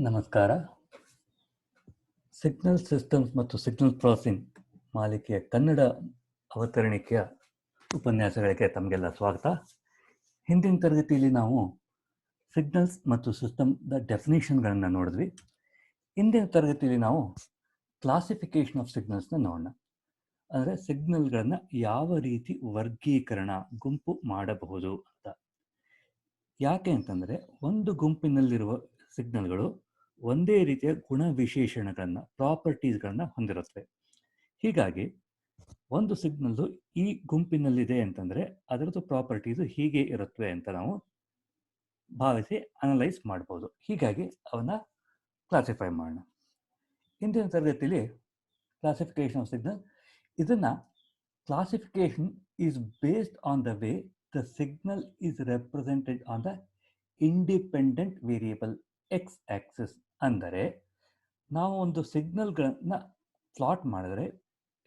ನಮಸ್ಕಾರ. Signal systems ಮತ್ತು signal processing ಮಾಲಿಕೆಯ Kannada ಅವತರಣಿಕೆಯ ಉಪನ್ಯಾಸಗಳಿಗೆ ತಮಗೆಲ್ಲ ಸ್ವಾಗತ. ಹಿಂದಿನ ತರಗತಿಯಲ್ಲಿ ನಾವು ಸಿಗ್ನಲ್ಸ್ ಮತ್ತು ಸಿಸ್ಟಮ್ದ ಡೆಫಿನೇಷನ್ಗಳನ್ನು ನೋಡಿದ್ವಿ. ಇಂದಿನ ತರಗತಿಯಲ್ಲಿ ನಾವು ಕ್ಲಾಸಿಫಿಕೇಶನ್ ಆಫ್ ಸಿಗ್ನಲ್ಸ್ನ ನೋಡೋಣ. ಅಂದರೆ ಸಿಗ್ನಲ್ಗಳನ್ನು ಯಾವ ರೀತಿ ವರ್ಗೀಕರಣ ಗುಂಪು ಮಾಡಬಹುದು ಅಂತ. ಯಾಕೆ ಅಂತಂದರೆ ಒಂದು ಗುಂಪಿನಲ್ಲಿರುವ ಸಿಗ್ನಲ್ಗಳು ಒಂದೇ ರೀತಿಯ ಗುಣವಿಶೇಷಣಗಳನ್ನು ಪ್ರಾಪರ್ಟೀಸ್ಗಳನ್ನು ಹೊಂದಿರುತ್ತವೆ. ಹೀಗಾಗಿ ಒಂದು ಸಿಗ್ನಲ್ಲು ಈ ಗುಂಪಿನಲ್ಲಿದೆ ಅಂತಂದರೆ ಅದರದ್ದು ಪ್ರಾಪರ್ಟೀಸು ಹೀಗೆ ಇರುತ್ತವೆ ಅಂತ ನಾವು ಭಾವಿಸಿ ಅನಲೈಸ್ ಮಾಡ್ಬೋದು. ಹೀಗಾಗಿ ಅವನ್ನ ಕ್ಲಾಸಿಫೈ ಮಾಡೋಣ. ಇಂದಿನ ತರಗತಿಯಲ್ಲಿ ಕ್ಲಾಸಿಫಿಕೇಶನ್ ಆಫ್ ಸಿಗ್ನಲ್, ಇದನ್ನು classification is based on the way the signal is represented on the independent variable X Axis. ಅಂದರೆ ನಾವು ಒಂದು ಸಿಗ್ನಲ್ಗಳನ್ನ ಪ್ಲಾಟ್ ಮಾಡಿದ್ರೆ,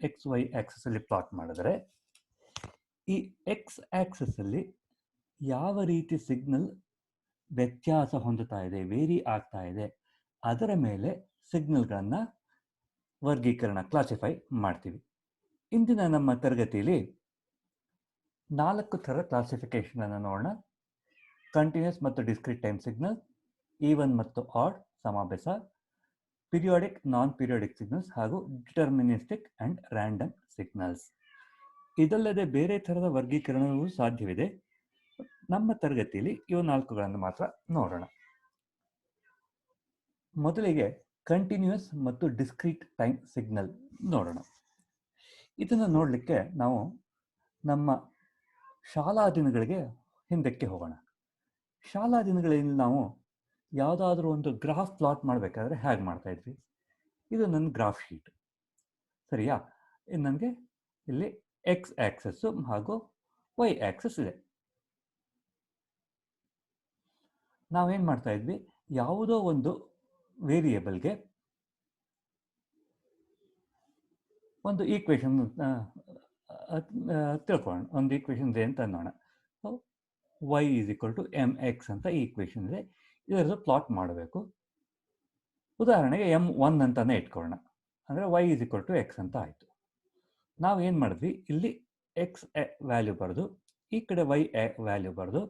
ಎಕ್ಸ್ ವೈ ಆಕ್ಸಿಸಲ್ಲಿ ಪ್ಲಾಟ್ ಮಾಡಿದ್ರೆ, ಈ ಎಕ್ಸ್ ಆಕ್ಸಿಸಲ್ಲಿ ಯಾವ ರೀತಿ ಸಿಗ್ನಲ್ ವ್ಯತ್ಯಾಸ ಹೊಂದುತ್ತಾ ಇದೆ, ವೇರಿ ಆಗ್ತಾ ಇದೆ, ಅದರ ಮೇಲೆ ಸಿಗ್ನಲ್ಗಳನ್ನು ವರ್ಗೀಕರಣ ಕ್ಲಾಸಿಫೈ ಮಾಡ್ತೀವಿ. ಇಂದಿನ ನಮ್ಮ ತರಗತಿಯಲ್ಲಿ 4 ಥರ ಕ್ಲಾಸಿಫಿಕೇಶನನ್ನು ನೋಡೋಣ. ಕಂಟಿನ್ಯೂಸ್ ಮತ್ತು ಡಿಸ್ಕ್ರೀಟ್ ಟೈಮ್ ಸಿಗ್ನಲ್, ಈವನ್ ಮತ್ತು add ಸಮಾಬೇಸ, periodic non periodic signals ಹಾಗೂ ಡಿಟರ್ಮಿನಿಸ್ಟಿಕ್ ಆ್ಯಂಡ್ ರ್ಯಾಂಡಮ್ ಸಿಗ್ನಲ್ಸ್. ಇದಲ್ಲದೆ ಬೇರೆ ಥರದ ವರ್ಗೀಕರಣವೂ ಸಾಧ್ಯವಿದೆ. ನಮ್ಮ ತರಗತಿಯಲ್ಲಿ ಇವು 4ಗಳನ್ನು ಮಾತ್ರ ನೋಡೋಣ. ಮೊದಲಿಗೆ ಕಂಟಿನ್ಯೂಸ್ ಮತ್ತು ಡಿಸ್ಕ್ರೀಟ್ ಟೈಮ್ ಸಿಗ್ನಲ್ ನೋಡೋಣ. ಇದನ್ನು ನೋಡಲಿಕ್ಕೆ ನಾವು ನಮ್ಮ ಶಾಲಾ ದಿನಗಳಿಗೆ ಹಿಂದಕ್ಕೆ ಹೋಗೋಣ. ಶಾಲಾ ದಿನಗಳಲ್ಲಿ ನಾವು ಯಾವುದಾದ್ರೂ ಒಂದು ಗ್ರಾಫ್ ಪ್ಲಾಟ್ ಮಾಡಬೇಕಾದ್ರೆ ಹೇಗೆ ಮಾಡ್ತಾ ಇದ್ವಿ? ಇದು ನನ್ನ ಗ್ರಾಫ್ ಶೀಟ್, ಸರಿಯಾ? ನನಗೆ ಇಲ್ಲಿ ಎಕ್ಸ್ ಆಕ್ಸಸ್ಸು ಹಾಗೂ ವೈ ಆಕ್ಸಸ್ ಇದೆ. ನಾವೇನು ಮಾಡ್ತಾ ಇದ್ವಿ, ಯಾವುದೋ ಒಂದು ವೇರಿಯೇಬಲ್ಗೆ ಒಂದು ಈಕ್ವೇಷನ್ ತಿಳ್ಕೊಳ್ಳೋಣ. ಒಂದು ಈಕ್ವೇಷನ್ ಇದೆ ಅಂತ ಅನ್ನೋಣ. y is equal to mx ಅಂತ ಈ ಈಕ್ವೇಷನ್ ಇದೆ. ಇದರದ್ದು ಪ್ಲಾಟ್ ಮಾಡಬೇಕು. ಉದಾಹರಣೆಗೆ m1 ಅಂತಾನೆ ಇಟ್ಕೊಳ್ಳೋಣ. ಅಂದರೆ y is equal to x ಅಂತ ಆಯಿತು. ನಾವು ಏನು ಮಾಡಿದ್ವಿ, ಇಲ್ಲಿ x ವ್ಯಾಲ್ಯೂ ಬರೆದು ಈ ಕಡೆ y ವ್ಯಾಲ್ಯೂ ಬರೆದು,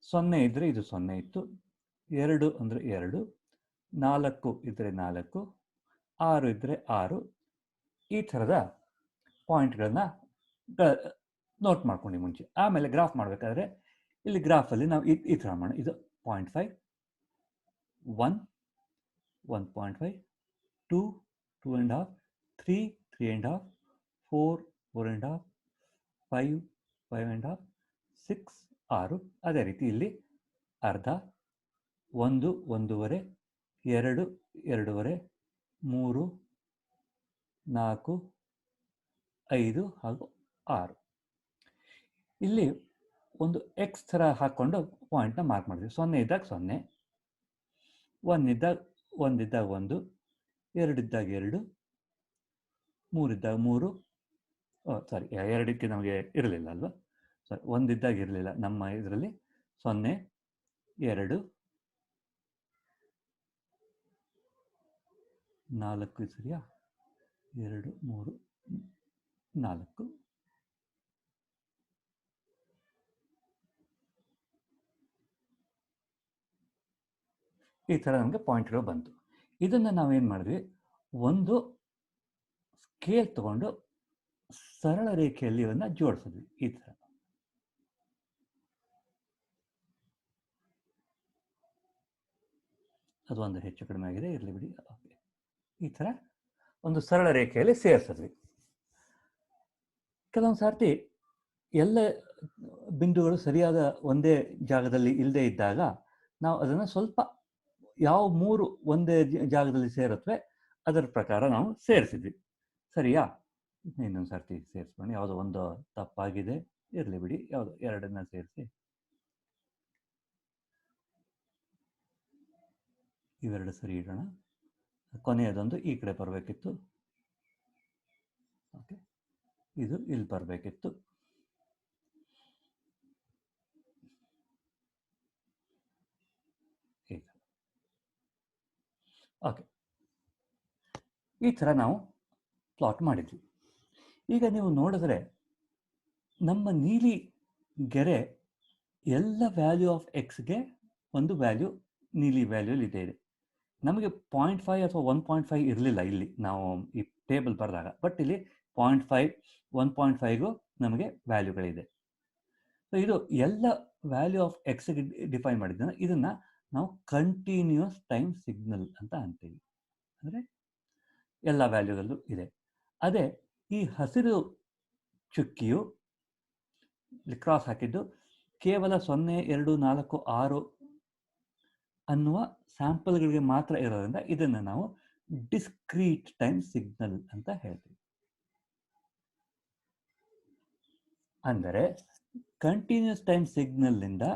0 ಇದ್ದರೆ ಇದು 0 ಇತ್ತು, 2 ಅಂದರೆ 2, 4 ಇದ್ದರೆ 4, 6 ಇದ್ದರೆ 6, ಈ ಥರದ ಪಾಯಿಂಟ್ಗಳನ್ನ ನೋಟ್ ಮಾಡ್ಕೊಂಡು ಮುಂಚೆ. ಆಮೇಲೆ ಗ್ರಾಫ್ ಮಾಡಬೇಕಾದ್ರೆ ಇಲ್ಲಿ ಗ್ರಾಫಲ್ಲಿ ನಾವು ಈ ಥರ ಮಾಡೋಣ. ಇದು 0.5, 1, 1.5, 2, 2.5, 3, 3.5, 4, 4.5, 5, 5.5, 6, 6. ಅದೇ ರೀತಿ ಇಲ್ಲಿ ಅರ್ಧ, 1, 1.5, 2, 2.5, 3, 4, 5 ಹಾಗೂ 6. ಇಲ್ಲಿ ಒಂದು ಎಕ್ಸ್ ಥರ ಹಾಕ್ಕೊಂಡು ಪಾಯಿಂಟ್ನ ಮಾರ್ಕ್ ಮಾಡಿದ್ವಿ. 0 ಇದ್ದಾಗ 0, 1 ಇದ್ದಾಗ 1 ಇದ್ದಾಗ 1, 2 ಇದ್ದಾಗ 2, 3 ಇದ್ದಾಗ 3, ಸಾರಿ 2ಕ್ಕೆ ನಮಗೆ ಇರಲಿಲ್ಲ ಅಲ್ವಾ, ಸಾರಿ 1 ಇದ್ದಾಗ ಇರಲಿಲ್ಲ ನಮ್ಮ ಇದರಲ್ಲಿ. 0, 2, 4 ಸರಿಯಾ, 2, 3, 4. ಈ ಥರ ನಮಗೆ ಪಾಯಿಂಟ್ಗಳು ಬಂತು. ಇದನ್ನು ನಾವೇನು ಮಾಡಿದ್ವಿ, ಒಂದು ಸ್ಕೇಲ್ ತಗೊಂಡು ಸರಳ ರೇಖೆಯಲ್ಲಿ ಇವನ್ನ ಜೋಡಿಸಿದ್ವಿ. ಈ ಥರ ಅದೊಂದು ಹೆಚ್ಚು ಕಡಿಮೆ ಆಗಿದೆ, ಇರಲಿ ಬಿಡಿ. ಓಕೆ, ಈ ಥರ ಒಂದು ಸರಳ ರೇಖೆಯಲ್ಲಿ ಸೇರಿಸಿದ್ವಿ. ಕೆಲವೊಂದು ಸರ್ತಿ ಎಲ್ಲ ಬಿಂದುಗಳು ಸರಿಯಾದ ಒಂದೇ ಜಾಗದಲ್ಲಿ ಇಲ್ಲದೆ ಇದ್ದಾಗ ನಾವು ಅದನ್ನು ಸ್ವಲ್ಪ ಯಾವ 3 ಒಂದೇ ಜಾಗದಲ್ಲಿ ಸೇರುತ್ತವೆ ಅದರ ಪ್ರಕಾರ ನಾವು ಸೇರಿಸಿದ್ವಿ, ಸರಿಯಾ? ಇನ್ನೊಂದು ಸರ್ತಿ ಸೇರಿಸ್ಕೊಂಡು, ಯಾವುದೋ ಒಂದು ತಪ್ಪಾಗಿದೆ, ಇರಲಿ ಬಿಡಿ, ಯಾವುದೋ 2 ಸೇರಿಸಿ ಇವೆರಡು ಸರಿ ಇಡೋಣ. ಕೊನೆಯದೊಂದು ಈ ಕಡೆ ಬರಬೇಕಿತ್ತು. ಓಕೆ, ಇದು ಇಲ್ಲಿ ಬರಬೇಕಿತ್ತು. ಈಗ ಓಕೆ, ಈ ಥರ ನಾವು ಪ್ಲಾಟ್ ಮಾಡಿದ್ವಿ. ಈಗ ನೀವು ನೋಡಿದ್ರೆ ನಮ್ಮ ನೀಲಿ ಗೆರೆ ಎಲ್ಲ ವ್ಯಾಲ್ಯೂ ಆಫ್ ಎಕ್ಸ್ಗೆ ಒಂದು ವ್ಯಾಲ್ಯೂ ನೀಲಿ ವ್ಯಾಲ್ಯೂಲಿ ಇದೆ. ನಮಗೆ 0.5 ಅಥವಾ 1.5 ಇರಲಿಲ್ಲ ಇಲ್ಲಿ ನಾವು ಈ ಟೇಬಲ್ ಬರೆದಾಗ, ಬಟ್ ಇಲ್ಲಿ 0.5 1.5ಗೂ ನಮಗೆ ವ್ಯಾಲ್ಯೂಗಳಿದೆ. ಸೊ ಇದು ಎಲ್ಲ ವ್ಯಾಲ್ಯೂ ಆಫ್ ಎಕ್ಸ್ಗೆ ಡಿಫೈನ್ ಮಾಡಿದ್ದನ್ನು ಇದನ್ನು ನಾವು ಕಂಟಿನ್ಯೂಸ್ ಟೈಮ್ ಸಿಗ್ನಲ್ ಅಂತ ಅಂತೀವಿ. ಅಂದರೆ ಎಲ್ಲ ವ್ಯಾಲ್ಯೂಗಳಲ್ಲೂ ಇದೆ. ಅದೇ ಈ ಹಸಿರು ಚುಕ್ಕಿಯು ಕ್ರಾಸ್ ಹಾಕಿದ್ದು ಕೇವಲ 0 2 4 6 ಅನ್ನುವ ಸ್ಯಾಂಪಲ್ಗಳಿಗೆ ಮಾತ್ರ ಇರೋದ್ರಿಂದ ಇದನ್ನು ನಾವು ಡಿಸ್ಕ್ರೀಟ್ ಟೈಮ್ ಸಿಗ್ನಲ್ ಅಂತ ಹೇಳ್ತೀವಿ. ಅಂದರೆ ಕಂಟಿನ್ಯೂಸ್ ಟೈಮ್ ಸಿಗ್ನಲ್ನಿಂದ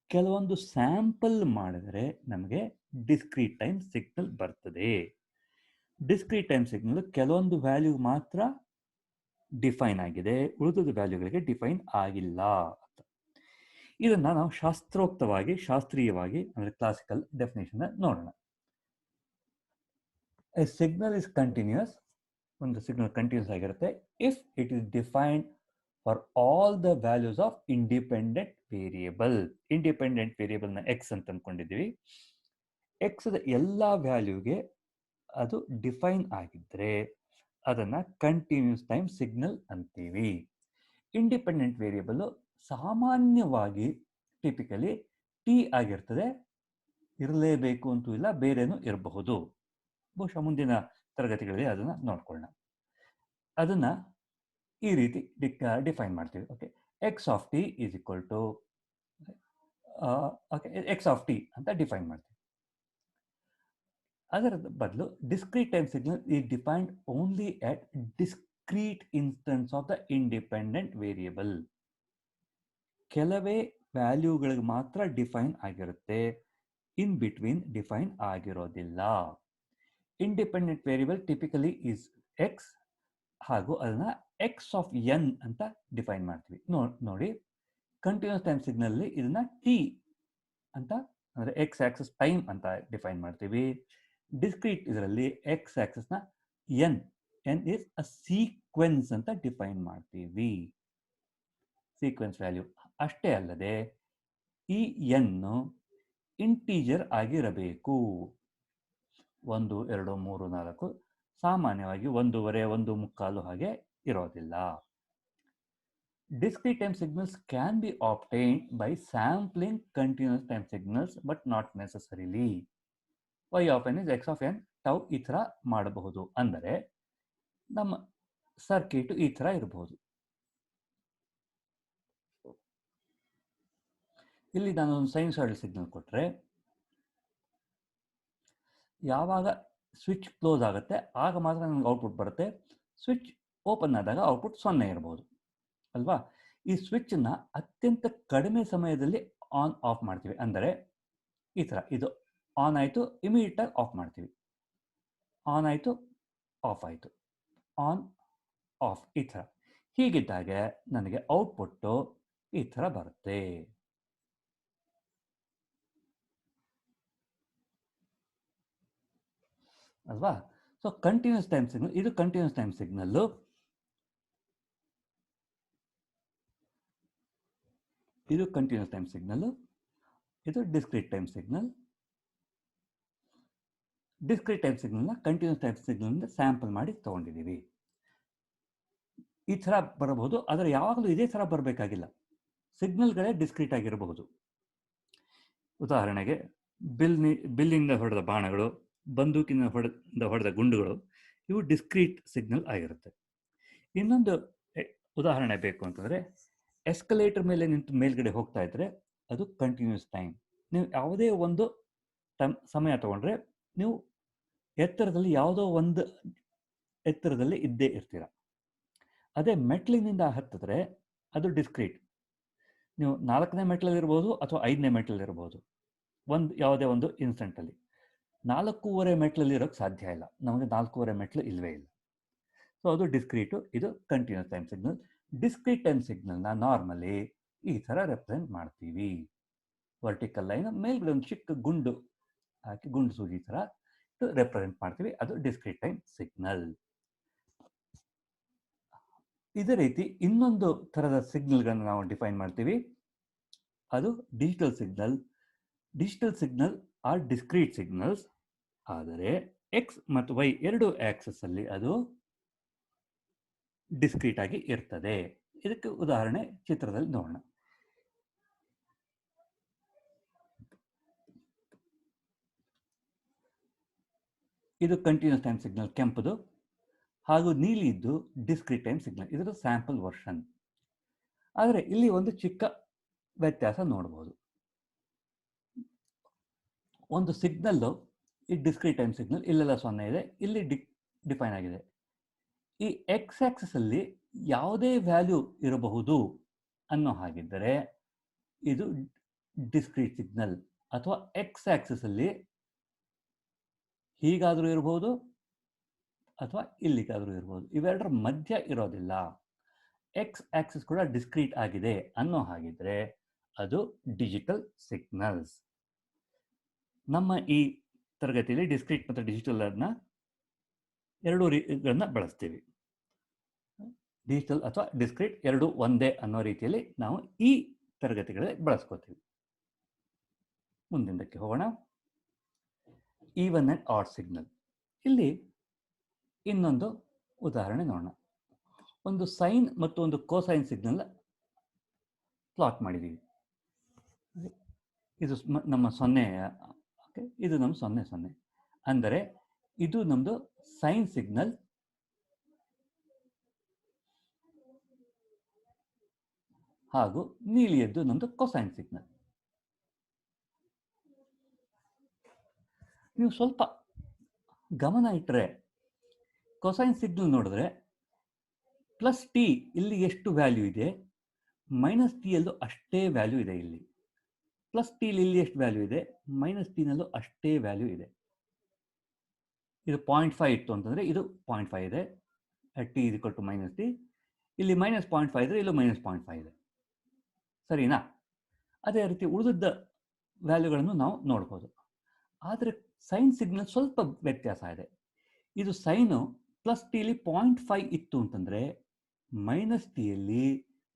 ಕೆಲವೊಂದು ಸ್ಯಾಂಪಲ್ ಮಾಡಿದರೆ ನಮಗೆ ಡಿಸ್ಕ್ರೀಟ್ ಟೈಮ್ ಸಿಗ್ನಲ್ ಬರ್ತದೆ. ಡಿಸ್ಕ್ರೀಟ್ ಟೈಮ್ ಸಿಗ್ನಲ್ ಕೆಲವೊಂದು ವ್ಯಾಲ್ಯೂ ಮಾತ್ರ ಡಿಫೈನ್ ಆಗಿದೆ, ಉಳಿದ ವ್ಯಾಲ್ಯೂಗಳಿಗೆ ಡಿಫೈನ್ ಆಗಿಲ್ಲ ಅಂತ. ಇದನ್ನು ನಾವು ಶಾಸ್ತ್ರೀಯವಾಗಿ ಅಂದರೆ ಕ್ಲಾಸಿಕಲ್ ಡೆಫಿನೇಷನ್ ನೋಡೋಣ. ಎ ಸಿಗ್ನಲ್ ಇಸ್ ಕಂಟಿನ್ಯೂಸ್, ಒಂದು ಸಿಗ್ನಲ್ ಕಂಟಿನ್ಯೂಸ್ ಆಗಿರುತ್ತೆ if it is defined for all the values of independent variable. Independent ವೇರಿಯೇಬಲ್ನ ಎಕ್ಸ್ ಅಂತ ಅಂದ್ಕೊಂಡಿದ್ದೀವಿ. ಎಕ್ಸ್ದ ಎಲ್ಲ ವ್ಯಾಲ್ಯೂಗೆ ಅದು ಡಿಫೈನ್ ಆಗಿದ್ದರೆ ಅದನ್ನು ಕಂಟಿನ್ಯೂಸ್ ಟೈಮ್ ಸಿಗ್ನಲ್ ಅಂತೀವಿ. ಇಂಡಿಪೆಂಡೆಂಟ್ ವೇರಿಯೇಬಲ್ ಸಾಮಾನ್ಯವಾಗಿ ಟಿಪಿಕಲಿ ಟಿ ಆಗಿರ್ತದೆ, ಇರಲೇಬೇಕು ಅಂತೂ ಇಲ್ಲ, ಬೇರೆನೂ ಇರಬಹುದು. ಬಹುಶಃ ಮುಂದಿನ ತರಗತಿಗಳಲ್ಲಿ ಅದನ್ನು ನೋಡ್ಕೊಳ್ಳೋಣ. ಅದನ್ನು ಈ ರೀತಿ ಡಿಫೈನ್ ಮಾಡ್ತೀವಿ. Okay, x of t is equal to x of t ಅಂತ ಡಿಫೈನ್ ಮಾಡ್ತೀವಿ. ಅದರ ಬದಲು discrete time signal is defined only at discrete instants of the independent variable. ಕೆಲವೇ ವ್ಯಾಲ್ಯೂಗಳಿಗೆ ಮಾತ್ರ ಡಿಫೈನ್ ಆಗಿರುತ್ತೆ, ಇನ್ ಬಿಟ್ವೀನ್ ಡಿಫೈನ್ ಆಗಿರೋದಿಲ್ಲ. Independent variable typically is x, ಹಾಗೂ ಅದನ್ನು ಎಕ್ಸ್ ಆಫ್ ಎನ್ ಅಂತ ಡಿಫೈನ್ ಮಾಡ್ತೀವಿ. ನೋಡಿ, ಕಂಟಿನ್ಯೂಸ್ ಟೈಮ್ ಸಿಗ್ನಲ್ಲಿ ಇದನ್ನು ಟಿ ಅಂತ ಅಂದರೆ ಎಕ್ಸ್ ಆಕ್ಸಿಸ್ ಟೈಮ್ ಅಂತ ಡಿಫೈನ್ ಮಾಡ್ತೀವಿ. ಡಿಸ್ಕ್ರೀಟ್ ಇದರಲ್ಲಿ ಎಕ್ಸ್ ಆಕ್ಸಿಸ್ನ ಎನ್ ಇಸ್ ಅ ಸೀಕ್ವೆನ್ಸ್ ಅಂತ ಡಿಫೈನ್ ಮಾಡ್ತೀವಿ, ಸೀಕ್ವೆನ್ಸ್ ವ್ಯಾಲ್ಯೂ. ಅಷ್ಟೇ ಅಲ್ಲದೆ ಈ ಎನ್ನು ಇಂಟೀಜರ್ ಆಗಿರಬೇಕು. 1 2 3 4 ಸಾಮಾನ್ಯವಾಗಿ 1.5 1.25 ಹಾಗೆ ಇರೋದಿಲ್ಲ. Discrete time signals can be obtained by sampling continuous time signals, but not necessarily. Y of n is x of n tau ಈ ಥರ ಮಾಡಬಹುದು. ಅಂದರೆ ನಮ್ಮ ಸರ್ಕ್ಯೂಟ್ ಈ ಥರ ಇರಬಹುದು. ಇಲ್ಲಿ ನಾನು ಒಂದು ಸೈನುಸಾಯ್ಡಲ್ ಸಿಗ್ನಲ್ ಕೊಟ್ಟರೆ, ಯಾವಾಗ ಸ್ವಿಚ್ ಕ್ಲೋಸ್ ಆಗುತ್ತೆ ಆಗ ಮಾತ್ರ ನನಗೆ ಔಟ್ಪುಟ್ ಬರುತ್ತೆ. ಸ್ವಿಚ್ ಓಪನ್ ಆದಾಗ ಔಟ್ಪುಟ್ 0 ಇರಬಹುದು ಅಲ್ವಾ. ಈ ಸ್ವಿಚ್ಚನ್ನು ಅತ್ಯಂತ ಕಡಿಮೆ ಸಮಯದಲ್ಲಿ ಆನ್ ಆಫ್ ಮಾಡ್ತೀವಿ. ಅಂದರೆ ಈ ಥರ, ಇದು ಆನ್ ಆಯಿತು, ಇಮಿಡಿಯೇಟಾಗಿ ಆಫ್ ಮಾಡ್ತೀವಿ. ಆನ್ ಆಯಿತು, ಆಫ್ ಆಯಿತು, ಆನ್ ಆಫ್, ಈ ಥರ. ಹೀಗಿದ್ದಾಗ ನನಗೆ ಔಟ್ಪುಟ್ಟು ಈ ಥರ ಬರುತ್ತೆ. ಅಲ್ವಾ. ಸೊ ಕಂಟಿನ್ಯೂಸ್ ಟೈಮ್ ಸಿಗ್ನಲ್, ಇದು ಕಂಟಿನ್ಯೂಸ್ ಟೈಮ್ ಸಿಗ್ನಲ್ಲು. ಇದು ಕಂಟಿನ್ಯೂಸ್ ಟೈಮ್ ಸಿಗ್ನಲ್, ಇದು discrete time signal. Discrete time ಸಿಗ್ನಲ್ನ ಕಂಟಿನ್ಯೂಸ್ ಟೈಮ್ ಸಿಗ್ನಲ್ನಿಂದ ಸ್ಯಾಂಪಲ್ ಮಾಡಿ ತೊಗೊಂಡಿದ್ದೀವಿ. ಈ ಥರ ಬರಬಹುದು, ಆದರೆ ಯಾವಾಗಲೂ ಇದೇ ಥರ ಬರಬೇಕಾಗಿಲ್ಲ. ಸಿಗ್ನಲ್ಗಳೇ ಡಿಸ್ಕ್ರೀಟ್ ಆಗಿರಬಹುದು. ಉದಾಹರಣೆಗೆ ಬಿಲ್ಲಿಂದ ಹೊಡೆದ ಬಾಣಗಳು, ಬಂದೂಕಿನ ಹೊಡೆದ ಗುಂಡುಗಳು, ಇವು ಡಿಸ್ಕ್ರೀಟ್ ಸಿಗ್ನಲ್ ಆಗಿರುತ್ತೆ. ಇನ್ನೊಂದು ಉದಾಹರಣೆ ಬೇಕು ಅಂತಂದರೆ, ಎಸ್ಕಲೇಟರ್ ಮೇಲೆ ನಿಂತು ಮೇಲ್ಗಡೆ ಹೋಗ್ತಾ ಇದ್ರೆ ಅದು ಕಂಟಿನ್ಯೂಸ್ ಟೈಮ್. ನೀವು ಯಾವುದೇ ಒಂದು ಸಮಯ ತಗೊಂಡ್ರೆ ನೀವು ಎತ್ತರದಲ್ಲಿ ಯಾವುದೋ ಒಂದು ಎತ್ತರದಲ್ಲಿ ಇದ್ದೇ ಇರ್ತೀರ. ಅದೇ ಮೆಟ್ಲಿನಿಂದ ಹತ್ತಿದ್ರೆ ಅದು ಡಿಸ್ಕ್ರೀಟ್. ನೀವು 4ನೇ ಮೆಟ್ಲಲ್ಲಿರ್ಬೋದು ಅಥವಾ 5ನೇ ಮೆಟ್ಲಲ್ಲಿರ್ಬೋದು, ಯಾವುದೇ ಒಂದು ಇನ್ಸ್ಟೆಂಟಲ್ಲಿ. 4.5 ಮೆಟ್ಲಲ್ಲಿ ಇರೋಕ್ಕೆ ಸಾಧ್ಯ ಇಲ್ಲ, ನಮಗೆ 4.5 ಮೆಟ್ಲು ಇಲ್ಲವೇ ಇಲ್ಲ. ಸೊ ಅದು ಡಿಸ್ಕ್ರೀಟು, ಇದು continuous time signal. Discrete time ಸಿಗ್ನಲ್ನ ನಾರ್ಮಲಿ ಈ ಥರ ರೆಪ್ರೆಸೆಂಟ್ ಮಾಡ್ತೀವಿ. ವರ್ಟಿಕಲ್ ಲೈನ್ ಮೇಲ್ಗಡೆ ಒಂದು ಚಿಕ್ಕ ಗುಂಡು ಹಾಕಿ, ಗುಂಡು ಸೂಜಿ ಥರ ರೆಪ್ರೆಸೆಂಟ್ ಮಾಡ್ತೀವಿ, ಅದು ಡಿಸ್ಕ್ರೀಟ್ ಟೈಮ್ ಸಿಗ್ನಲ್. ಇದೇ ರೀತಿ ಇನ್ನೊಂದು ಥರದ ಸಿಗ್ನಲ್ಗಳನ್ನು ನಾವು ಡಿಫೈನ್ ಮಾಡ್ತೀವಿ, ಅದು digital signal. Digital signal are discrete signals, ಆದರೆ ಎಕ್ಸ್ ಮತ್ತು ವೈ ಎರಡು ಆಕ್ಸಸ್ ಅಲ್ಲಿ ಅದು ಡಿಸ್ಕ್ರೀಟ್ ಆಗಿ ಇರ್ತದೆ. ಇದಕ್ಕೆ ಉದಾಹರಣೆ ಚಿತ್ರದಲ್ಲಿ ನೋಡೋಣ. ಇದು ಕಂಟಿನ್ಯೂಸ್ ಟೈಮ್ ಸಿಗ್ನಲ್ ಕೆಂಪುದು, ಹಾಗೂ ನೀಲಿ ಇದ್ದು ಡಿಸ್ಕ್ರೀಟ್ ಟೈಮ್ ಸಿಗ್ನಲ್, ಇದರ ಸ್ಯಾಂಪಲ್ ವರ್ಷನ್. ಆದರೆ ಇಲ್ಲಿ ಒಂದು ಚಿಕ್ಕ ವ್ಯತ್ಯಾಸ ನೋಡಬಹುದು. ಒಂದು ಸಿಗ್ನಲ್ಲು ಈ ಡಿಸ್ಕ್ರೀಟ್ ಟೈಮ್ ಸಿಗ್ನಲ್ ಇಲ್ಲೆಲ್ಲ 0 ಇದೆ, ಇಲ್ಲಿ ಡಿಫೈನ್ ಆಗಿದೆ. ಈ ಎಕ್ಸ್ ಆಕ್ಸಿಸ್ ಅಲ್ಲಿ ಯಾವುದೇ ವ್ಯಾಲ್ಯೂ ಇರಬಹುದು ಅನ್ನೋ ಹಾಗಿದ್ದರೆ ಇದು ಡಿಸ್ಕ್ರೀಟ್ ಸಿಗ್ನಲ್, ಅಥವಾ ಎಕ್ಸ್ ಆಕ್ಸಿಸ್ ಅಲ್ಲಿ ಹೀಗಾದರೂ ಇರಬಹುದು ಅಥವಾ ಇಲ್ಲಿಗಾದರೂ ಇರಬಹುದು, ಇವೆರಡರ ಮಧ್ಯ ಇರೋದಿಲ್ಲ. ಎಕ್ಸ್ ಆಕ್ಸಿಸ್ ಕೂಡ ಡಿಸ್ಕ್ರೀಟ್ ಆಗಿದೆ ಅನ್ನೋ ಹಾಗಿದ್ರೆ ಅದು ಡಿಜಿಟಲ್ ಸಿಗ್ನಲ್ಸ್. ನಮ್ಮ ಈ ತರಗತಿಯಲ್ಲಿ ಡಿಸ್ಕ್ರೀಟ್ ಮತ್ತು ಡಿಜಿಟಲ್ ಅನ್ನ ಎರಡೂ ರೀತಿಗಳನ್ನ ಬಳಸ್ತೀವಿ. ಡಿಜಿಟಲ್ ಅಥವಾ ಡಿಸ್ಕ್ರೀಟ್ ಎರಡು ಒಂದೇ ಅನ್ನೋ ರೀತಿಯಲ್ಲಿ ನಾವು ಈ ತರಗತಿಗಳಲ್ಲಿ ಬಳಸ್ಕೋತೀವಿ. ಮುಂದಿನದಕ್ಕೆ ಹೋಗೋಣ. Even and odd signal. ಇಲ್ಲಿ ಇನ್ನೊಂದು ಉದಾಹರಣೆ ನೋಡೋಣ. ಒಂದು ಸೈನ್ ಮತ್ತು ಒಂದು ಕೋಸೈನ್ ಸಿಗ್ನಲ್ ಪ್ಲಾಟ್ ಮಾಡಿದ್ದೀವಿ. ಇದು ನಮ್ಮ 0, ಇದು ನಮ್ಮ 0 0. ಅಂದರೆ ಇದು ನಮ್ಮದು ಸೈನ್ ಸಿಗ್ನಲ್, ಹಾಗೂ ನೀಲಿಯದ್ದು ನಮ್ಮದು ಕೊಸೈನ್ ಸಿಗ್ನಲ್. ನೀವು ಸ್ವಲ್ಪ ಗಮನ ಇಟ್ಟರೆ ಕೊಸೈನ್ ಸಿಗ್ನಲ್ ನೋಡಿದ್ರೆ ಪ್ಲಸ್ ಟಿ ಇಲ್ಲಿ ಎಷ್ಟು ವ್ಯಾಲ್ಯೂ ಇದೆ, ಮೈನಸ್ ಟಿ ಯಲ್ಲೂ ಅಷ್ಟೇ ವ್ಯಾಲ್ಯೂ ಇದೆ. ಇಲ್ಲಿ ಪ್ಲಸ್ ಟಿ ಇಲ್ಲಿ ಎಷ್ಟು ವ್ಯಾಲ್ಯೂ ಇದೆ, ಮೈನಸ್ ಟಿ ನಲ್ಲೂ ಅಷ್ಟೇ ವ್ಯಾಲ್ಯೂ ಇದೆ. ಇದು 0.5 ಇತ್ತು ಅಂತಂದರೆ ಇದು 0.5 ಇದೆ, t is equal to minus t. ಇಲ್ಲಿ ಮೈನಸ್ 0.5 ಇದ್ರೆ ಇಲ್ಲೂ ಮೈನಸ್ 0.5 ಇದೆ. ಸರಿನಾ? ಅದೇ ರೀತಿ ಉಳಿದ ವ್ಯಾಲ್ಯೂಗಳನ್ನು ನಾವು ನೋಡ್ಬೋದು. ಆದರೆ ಸೈನ್ ಸಿಗ್ನಲ್ ಸ್ವಲ್ಪ ವ್ಯತ್ಯಾಸ ಇದೆ. ಇದು ಸೈನು ಪ್ಲಸ್ ಟಿಲಿ 0.5 ಇತ್ತು ಅಂತಂದರೆ ಮೈನಸ್ ಟಿಯಲ್ಲಿ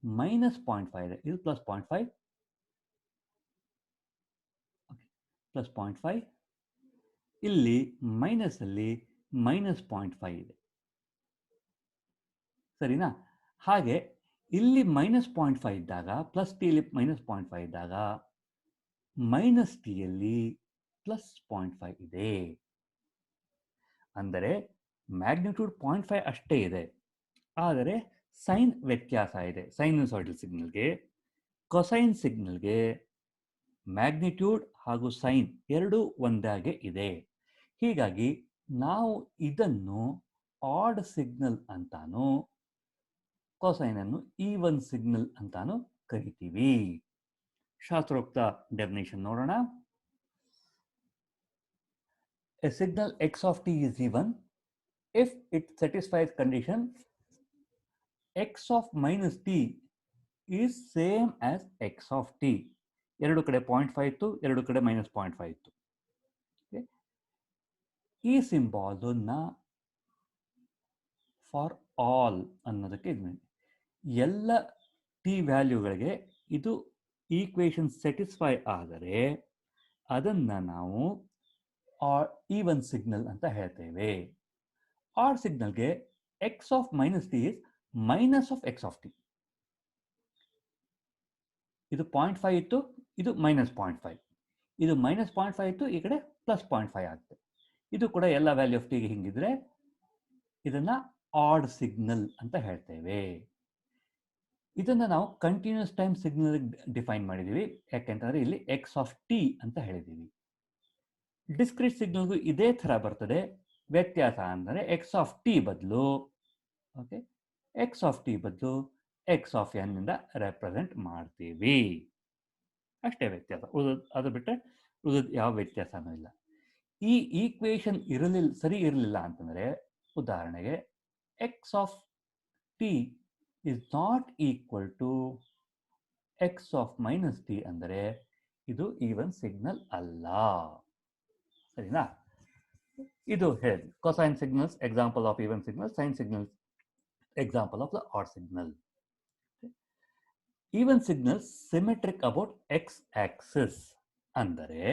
ಮೈನಸ್ 0.5 ಇದೆ, ಇದು ಪ್ಲಸ್ 0.5, ಪ್ಲಸ್ 0.5. ಇಲ್ಲಿ ಮೈನಸ್ ಅಲ್ಲಿ ಮೈನಸ್ 0.5 ಇದೆ. ಸರಿನಾ? ಹಾಗೆ ಇಲ್ಲಿ ಮೈನಸ್ 0.5 ಇದ್ದಾಗ ಪ್ಲಸ್ ಟಿಯಲ್ಲಿ ಮೈನಸ್ 0.5 ಇದ್ದಾಗ ಮೈನಸ್ ಟಿಯಲ್ಲಿ ಪ್ಲಸ್ 0.5 ಇದೆ. ಅಂದರೆ ಮ್ಯಾಗ್ನಿಟ್ಯೂಡ್ 0.5 ಅಷ್ಟೇ ಇದೆ, ಆದರೆ ಸೈನ್ ವ್ಯತ್ಯಾಸ ಇದೆ. ಸೈನುಸಾಯ್ಡಲ್ ಸಿಗ್ನಲ್ಗೆ ಕೊಸೈನ್ ಸಿಗ್ನಲ್ಗೆ ಮ್ಯಾಗ್ನಿಟ್ಯೂಡ್ ಹಾಗೂ ಸೈನ್ ಎರಡೂ ಒಂದಾಗೆ ಇದೆ. ಹೀಗಾಗಿ ನಾವು ಇದನ್ನು ಆಡ್ ಸಿಗ್ನಲ್ ಅಂತಾನು, ಕೊಸೈನ್ ಅನ್ನು ಈವನ್ ಸಿಗ್ನಲ್ ಅಂತಾನು ಕರಿತೀವಿ. ಶಾಸ್ತ್ರೋಕ್ತ ಡೆಫಿನೇಷನ್ ನೋಡೋಣ. A signal x of t is even if it satisfies condition x of minus t is same as x of t. ಎರಡು ಕಡೆ 0.5 ಇತ್ತು, ಎರಡು ಕಡೆ ಮೈನಸ್ 0.5 ಇತ್ತು. ಈ ಸಿಂಬಾಲನ್ನ ಫಾರ್ ಆಲ್ ಅನ್ನೋದಕ್ಕೆ ಎಲ್ಲ ಟಿ ವ್ಯಾಲ್ಯೂಗಳಿಗೆ ಇದು ಈಕ್ವೇಶನ್ ಸ್ಯಾಟಿಸ್ಫೈ ಆದರೆ ಅದನ್ನು ನಾವು ಈವನ್ ಸಿಗ್ನಲ್ ಅಂತ ಹೇಳ್ತೇವೆ. ಆಡ್ ಸಿಗ್ನಲ್ಗೆ x of minus t is minus of x of t. ಇದು 0.5 ಇತ್ತು, ಇದು ಮೈನಸ್ 0.5, ಇದು ಮೈನಸ್ 0.5 ಇತ್ತು, ಈ ಕಡೆ ಪ್ಲಸ್ 0.5 ಆಗುತ್ತೆ. ಇದು ಕೂಡ ಎಲ್ಲ ವ್ಯಾಲ್ಯೂ ಆಫ್ ಟಿಗೆ ಹಿಂಗಿದ್ರೆ ಇದನ್ನ ಆಡ್ ಸಿಗ್ನಲ್ ಅಂತ ಹೇಳ್ತೇವೆ. ಇದನ್ನ ನಾವು ಕಂಟಿನ್ಯೂಸ್ ಟೈಮ್ ಸಿಗ್ನಲ್ ಡಿಫೈನ್ ಮಾಡಿದೀವಿ, ಯಾಕೆಂತಂದ್ರೆ ಇಲ್ಲಿ ಎಕ್ಸ್ ಆಫ್ ಟಿ ಅಂತ ಹೇಳಿದೀವಿ. ಡಿಸ್ಕ್ರೀಟ್ ಸಿಗ್ನಲ್ಗೂ ಇದೇ ಥರ ಬರ್ತದೆ. ವ್ಯತ್ಯಾಸ ಅಂದರೆ ಎಕ್ಸ್ ಆಫ್ ಟಿ ಬದಲು ಎಕ್ಸ್ ಆಫ್ ಟಿ ಬದಲು ಎಕ್ಸ್ ಆಫ್ ಎನ್ ಇಂದ ರೆಪ್ರೆಸೆಂಟ್ ಮಾಡ್ತೀವಿ. ಅಷ್ಟೇ ವ್ಯತ್ಯಾಸ. ಅದು ಬಿಟ್ಟರೆ ಉಳಿದ ಯಾವ ವ್ಯತ್ಯಾಸನೂ ಇಲ್ಲ. ಈ ಈಕ್ವೇಶನ್ ಸರಿ ಇರಲಿಲ್ಲ ಅಂತಂದರೆ, ಉದಾಹರಣೆಗೆ x of t is not equal to x of minus t ಅಂದರೆ ಇದು ಈವನ್ ಸಿಗ್ನಲ್ ಅಲ್ಲ. ಸರಿನಾ? ಇದು ಹೇಳಿ cosine signals example of even signals, sine signals example of the odd signal. Even signals symmetric about x axis ಅಂದರೆ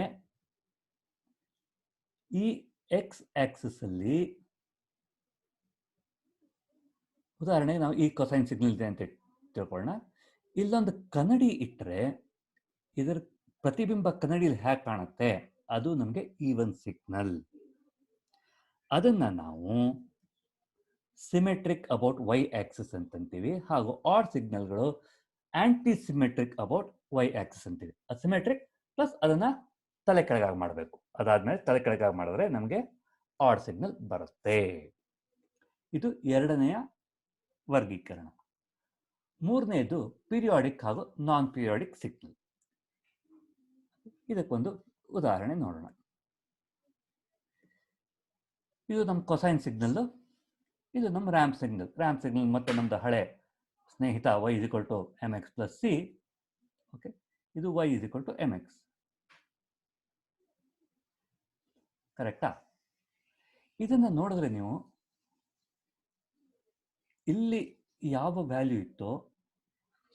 ಈ x axis ಅಲ್ಲಿ ಉದಾಹರಣೆಗೆ ನಾವು ಈ cosine signal ಇದೆ ಅಂತ ತಿಳ್ಕೊಳ್ಳೋಣ. ಇಲ್ಲೊಂದು ಕನ್ನಡಿ ಇಟ್ಟರೆ ಇದರ ಪ್ರತಿಬಿಂಬ ಕನ್ನಡಿಯಲ್ಲಿ ಹೇಗೆ ಕಾಣುತ್ತೆ ಅದು ನಮಗೆ ಈವನ್ ಸಿಗ್ನಲ್. ಅದನ್ನ ನಾವು ಸಿಮೆಟ್ರಿಕ್ ಅಬೌಟ್ ವೈ ಆಕ್ಸಿಸ್ ಅಂತಂತೀವಿ. ಹಾಗೂ ಆಡ್ ಸಿಗ್ನಲ್ಗಳು anti symmetric about y axis ಅಂತೀವಿ. ಸಿಮೆಟ್ರಿಕ್ ಪ್ಲಸ್ ಅದನ್ನ ತಲೆ ಕೆಳಗಾಗಿ ಮಾಡಬೇಕು. ಅದಾದ್ಮೇಲೆ ತಲೆ ಕೆಳಗಾಗಿ ಮಾಡಿದ್ರೆ ನಮಗೆ ಆಡ್ ಸಿಗ್ನಲ್ ಬರುತ್ತೆ. ಇದು ಎರಡನೆಯ ವರ್ಗೀಕರಣ. ಮೂರನೆಯದು ಪೀರಿಯಾಡಿಕ್ ಹಾಗೂ ನಾನ್ ಪೀರಿಯಾಡಿಕ್ ಸಿಗ್ನಲ್. ಇದಕ್ಕೊಂದು ಉದಾಹರಣೆ ನೋಡೋಣ. ಇದು ನಮ್ಮ ಕೊಸೈನ್ ಸಿಗ್ನಲ್, ಇದು ನಮ್ಮ ರ್ಯಾಂಪ್ ಸಿಗ್ನಲ್. ರ್ಯಾಂಪ್ ಸಿಗ್ನಲ್ ಮತ್ತೆ ನಮ್ದು ಹಳೆ ಸ್ನೇಹಿತ y = mx + c. ಓಕೆ, ಇದು y = mx. ಕರೆಕ್ಟಾ? ಇದನ್ನ ನೋಡಿದ್ರೆ ನೀವು ಇಲ್ಲಿ ಯಾವ ವ್ಯಾಲ್ಯೂ ಇತ್ತೋ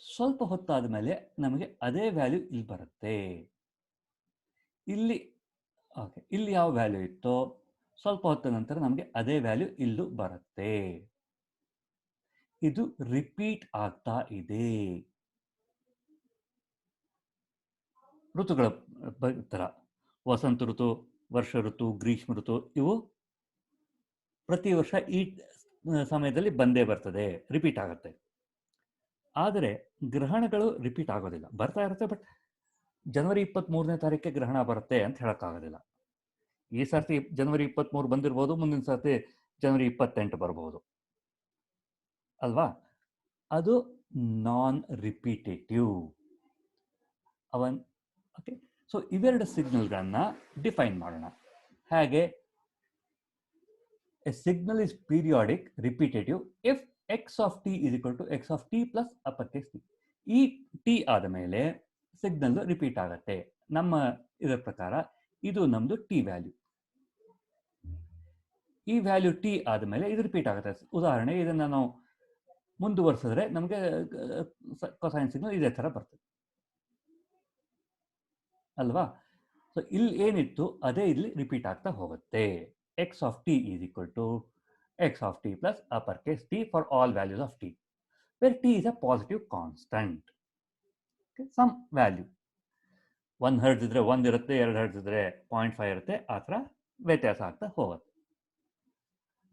ಸ್ವಲ್ಪ ಹೊತ್ತಾದ ಮೇಲೆ ನಮಗೆ ಅದೇ ವ್ಯಾಲ್ಯೂ ಇಲ್ಲಿ ಬರುತ್ತೆ. ಇಲ್ಲಿ ಓಕೆ, ಇಲ್ಲಿ ಯಾವ ವ್ಯಾಲ್ಯೂ ಇತ್ತೋ ಸ್ವಲ್ಪ ಹೊತ್ತ ನಂತರ ನಮಗೆ ಅದೇ ವ್ಯಾಲ್ಯೂ ಇಲ್ಲೂ ಬರುತ್ತೆ. ಇದು ರಿಪೀಟ್ ಆಗ್ತಾ ಇದೆ. ಋತುಗಳ ತರ ವಸಂತ ಋತು, ವರ್ಷ ಋತು, ಗ್ರೀಷ್ಮ ಋತು ಇವು ಪ್ರತಿ ವರ್ಷ ಈ ಸಮಯದಲ್ಲಿ ಬಂದೇ ಬರ್ತದೆ, ರಿಪೀಟ್ ಆಗುತ್ತೆ. ಆದರೆ ಗ್ರಹಣಗಳು ರಿಪೀಟ್ ಆಗೋದಿಲ್ಲ, ಬರ್ತಾ ಇರುತ್ತೆ. ಬಟ್ ಜನವರಿ 23ನೇ ತಾರೀಕಿಗೆ ಗ್ರಹಣ ಬರುತ್ತೆ ಅಂತ ಹೇಳಕ್ಕಾಗೋದಿಲ್ಲ. ಈ ಸರ್ತಿ ಜನವರಿ 23 ಬಂದಿರ್ಬೋದು, ಮುಂದಿನ ಸರ್ತಿ ಜನವರಿ 28 ಬರಬಹುದು ಅಲ್ವಾ? ಅದು ನಾನ್ ರಿಪೀಟೇಟಿವ್. ಓಕೆ, ಸೊ ಇವೆರಡು ಸಿಗ್ನಲ್ಗಳನ್ನ ಡಿಫೈನ್ ಮಾಡೋಣ. ಹೇಗೆ? A signal is periodic repetitive if x of t = x of t plus uppercase t. ಈ t ಆದ ಮೇಲೆ ಸಿಗ್ನಲ್ ರಿಪೀಟ್ ಆಗುತ್ತೆ. ನಮ್ಮ ಇದರ ಪ್ರಕಾರ ಇದು ನಮ್ದು ಟಿ ವ್ಯಾಲ್ಯೂ. ಈ ವ್ಯಾಲ್ಯೂ ಟಿ ಆದಮೇಲೆ ಇದು ರಿಪೀಟ್ ಆಗುತ್ತೆ. ಉದಾಹರಣೆ ಇದನ್ನ ನಾವು ಮುಂದುವರಿಸಿದ್ರೆ ನಮಗೆ ಕೊಸೈನ್ ಸಿಗ್ನಲ್ ಇದೇ ತರ ಬರ್ತದೆ ಅಲ್ವಾ? ಸೊ ಇಲ್ಲಿ ಏನಿತ್ತು ಅದೇ ಇಲ್ಲಿ ರಿಪೀಟ್ ಆಗ್ತಾ ಹೋಗುತ್ತೆ. x of t = x of t plus uppercase t for all values of t, where t is a positive constant. Okay, some value 1 Hz ಇದ್ರೆ 1 ಇರುತ್ತೆ, 2 Hz ಇದ್ರೆ 0.5 ಇರುತ್ತೆ. ಆ ಥರ ವ್ಯತ್ಯಾಸ ಆಗ್ತಾ ಹೋಗುತ್ತೆ.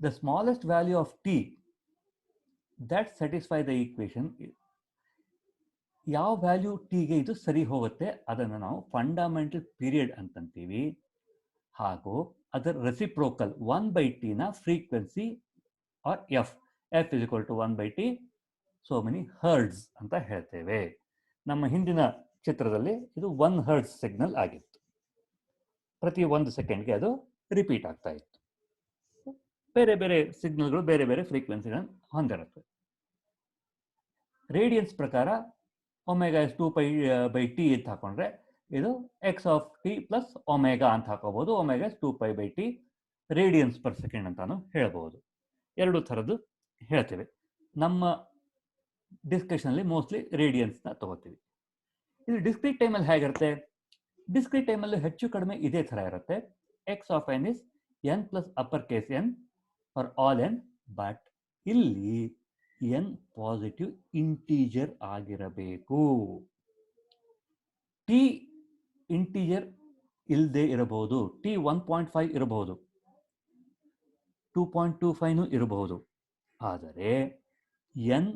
The smallest value of t that satisfy the equation, ಯಾವ ವ್ಯಾಲ್ಯೂ ಟಿಗೆ ಇದು ಸರಿ ಹೋಗುತ್ತೆ ಅದನ್ನು ನಾವು ಫಂಡಮೆಂಟಲ್ ಪೀರಿಯಡ್ ಅಂತಂತೀವಿ. ಹಾಗೂ ಅದರ ರೆಸಿಪ್ರೋಕಲ್ 1/t ನ frequency or f = 1/t so many hertz ಅಂತ ಹೇಳ್ತೇವೆ. ನಮ್ಮ ಹಿಂದಿನ ಚಿತ್ರದಲ್ಲಿ ಇದು 1 Hz ಸಿಗ್ನಲ್ ಆಗಿತ್ತು. ಪ್ರತಿ 1 ಸೆಕೆಂಡ್ಗೆ ಅದು ರಿಪೀಟ್ ಆಗ್ತಾ ಇತ್ತು. ಬೇರೆ ಬೇರೆ ಸಿಗ್ನಲ್ಗಳು ಬೇರೆ ಬೇರೆ ಫ್ರೀಕ್ವೆನ್ಸಿಗಳನ್ನು ಹೊಂದಿರುತ್ತೆ. ರೇಡಿಯನ್ಸ್ ಪ್ರಕಾರ ಒಮೆಗಾ ಇಸ್ 2π/t ಅಂತ ಹಾಕೊಂಡ್ರೆ ಇದು x of t plus omega ಅಂತ ಹಾಕೋಬಹುದು. Omega is 2π/t radiance per second ಅಂತಾನು ಹೇಳ್ಬಹುದು. ಎರಡು ಥರದ್ದು ಹೇಳ್ತೇವೆ. ನಮ್ಮ ಡಿಸ್ಕಷನ್ ಅಲ್ಲಿ ಮೋಸ್ಟ್ಲಿ ರೇಡಿಯನ್ಸ್ ನ ತಗೋತೀವಿ. ಇದು ಡಿಸ್ಕ್ರೀಟ್ ಟೈಮಲ್ಲಿ ಹೇಗಿರುತ್ತೆ? ಡಿಸ್ಕ್ರೀಟ್ ಟೈಮಲ್ಲಿ ಹೆಚ್ಚು ಕಡಿಮೆ ಇದೇ ಥರ ಇರುತ್ತೆ. x of n is n plus uppercase n for all n, but ಇಲ್ಲಿ n ಪಾಸಿಟಿವ್ ಇಂಟೀಜರ್ ಆಗಿರಬೇಕು. ಟಿ ಇಂಟೀಜರ್ ಇಲ್ಲದೆ ಇರಬಹುದು. ಟಿ 1.5 ಇರಬಹುದು, 2.25 ಇರಬಹುದು. ಆದರೆ n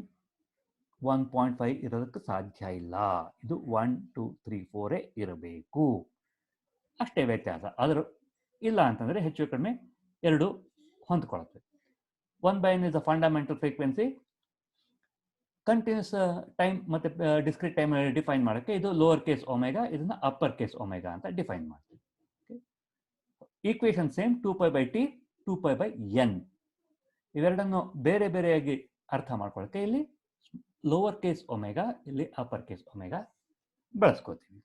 1.5 ಇರೋದಕ್ಕೆ ಸಾಧ್ಯ ಇಲ್ಲ. ಇದು 1 2 3 4 ಇರಬೇಕು. ಅಷ್ಟೇ ವ್ಯತ್ಯಾಸ. ಆದರೂ ಇಲ್ಲ ಅಂತಂದ್ರೆ ಹೆಚ್ಚು ಕಡಿಮೆ ಎರಡು ಹೊಂದ್ಕೊಳ್ಳುತ್ತೆ. 1/n is the fundamental frequency. Continuous time ಮತ್ತೆ ಡಿಸ್ಕ್ರೀಟ್ ಟೈಮ್ ಡಿಫೈನ್ ಮಾಡೋಕ್ಕೆ ಇದು ಲೋವರ್ ಕೇಸ್ ಒಮೆಗಾ, ಇದನ್ನ ಅಪ್ಪರ್ ಕೇಸ್ ಒಮೆಗಾ ಅಂತ ಡಿಫೈನ್ ಮಾಡ್ತೀವಿ. Equation same. 2π/t 2π/n. ಇವೆರಡನ್ನು ಬೇರೆ ಬೇರೆಯಾಗಿ ಅರ್ಥ ಮಾಡ್ಕೊಳ್ಳೋಕ್ಕೆ ಇಲ್ಲಿ ಲೋವರ್ ಕೇಸ್ ಒಮೆಗಾ, ಇಲ್ಲಿ ಅಪ್ಪರ್ ಕೇಸ್ ಒಮೆಗಾ ಬಳಸ್ಕೋತೀವಿ.